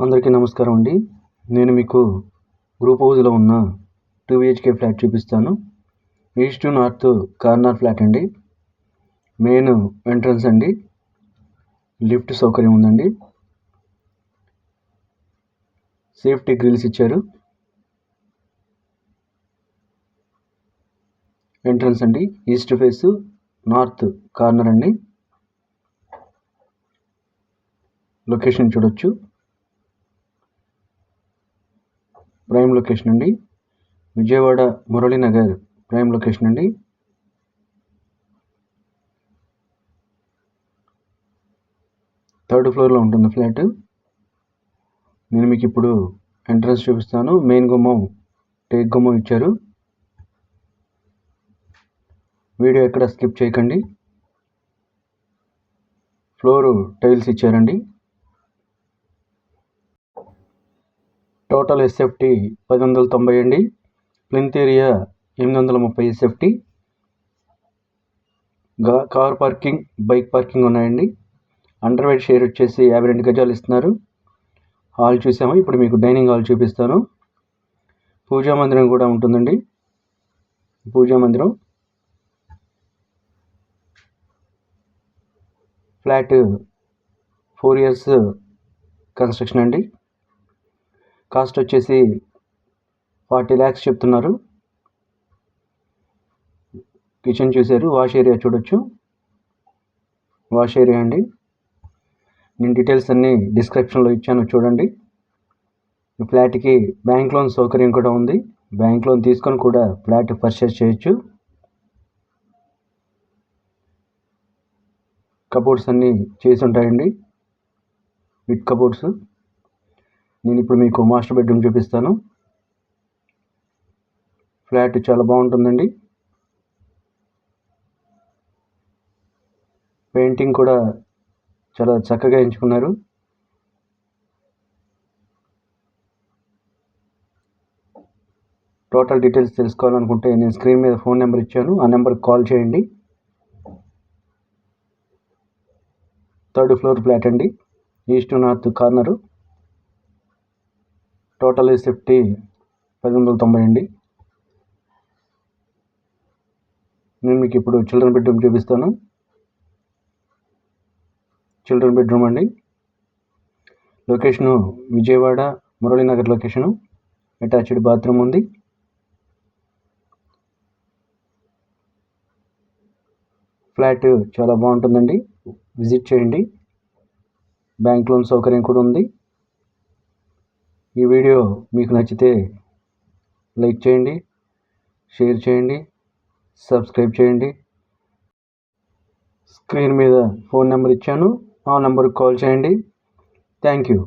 అందరికీ నమస్కారం అండి. నేను మీకు గ్రూప్ హౌస్లో ఉన్న 2 BHK ఫ్లాట్ చూపిస్తాను. East to north corner flat అండి. మెయిన్ ఎంట్రన్స్ అండి. లిఫ్ట్ సౌకర్యం ఉందండి. సేఫ్టీ గ్రిల్స్ ఇచ్చారు. ఎంట్రన్స్ అండి. ఈస్ట్ ఫేస్ నార్త్ కార్నర్ అండి. లొకేషన్ చూడొచ్చు. ప్రైమ్ లొకేషన్ అండి. విజయవాడ మురళీనగర్ ప్రైమ్ లొకేషన్ అండి. థర్డ్ ఫ్లోర్లో ఉంటుంది ఫ్లాట్. నేను మీకు ఇప్పుడు ఎంట్రన్స్ చూపిస్తాను. మెయిన్ గుమ్మం టేక్ గుమ్మం ఇచ్చారు. వీడియో ఎక్కడ స్కిప్ చేయకండి. ఫ్లోరు టైల్స్ ఇచ్చారండి. టోటల్ SFT 1090 అండి. Plinth area 830 SFT. Car parking, bike parking ఉన్నాయండి. అండర్వైడ్ షేర్ వచ్చేసి 52 గజాలు ఇస్తున్నారు. హాల్ చూసాము. ఇప్పుడు మీకు డైనింగ్ హాల్ చూపిస్తాను. పూజా మందిరం కూడా ఉంటుందండి. పూజా మందిరం. ఫ్లాట్ 4 years కన్స్ట్రక్షన్ అండి. కాస్ట్ వచ్చేసి 40 lakhs చెప్తున్నారు. కిచెన్ చూశారు. వాష్ ఏరియా చూడొచ్చు. వాష్ ఏరియా అండి. నేను డీటెయిల్స్ అన్నీ డిస్క్రిప్షన్లో ఇచ్చాను, చూడండి. ఈ ఫ్లాట్కి బ్యాంక్ లోన్ సౌకర్యం కూడా ఉంది. బ్యాంక్ లోన్ తీసుకొని కూడా ఫ్లాట్ పర్చేస్ చేయొచ్చు. కబోర్డ్స్ అన్నీ చేసి ఉంటాయండి. With cupboards. నేను ఇప్పుడు మీకు మాస్టర్ బెడ్రూమ్ చూపిస్తాను. ఫ్లాట్ చాలా బాగుంటుందండి. పెయింటింగ్ కూడా చాలా చక్కగా ఎంచుకున్నారు. టోటల్ డీటెయిల్స్ తెలుసుకోవాలనుకుంటే నేను స్క్రీన్ మీద ఫోన్ నెంబర్ ఇచ్చాను. ఆ నెంబర్కి కాల్ చేయండి. థర్డ్ ఫ్లోర్ ఫ్లాట్ అండి. East north corner. Total SFT 1090 అండి. నేను మీకు ఇప్పుడు చిల్డ్రన్ బెడ్రూమ్ చూపిస్తాను. చిల్డ్రన్ బెడ్రూమ్ అండి. Location Vijayawada Muralinagar location. Attached bathroom ఉంది. ఫ్లాట్ చాలా బాగుంటుందండి. విజిట్ చేయండి. బ్యాంక్ లోన్ సౌకర్యం కూడా ఉంది. ఈ వీడియో మీకు నచ్చితే లైక్ చేయండి, షేర్ చేయండి, సబ్స్క్రైబ్ చేయండి. స్క్రీన్ మీద ఫోన్ నెంబర్ ఇచ్చాను. ఆ నెంబర్కి కాల్ చేయండి. Thank you.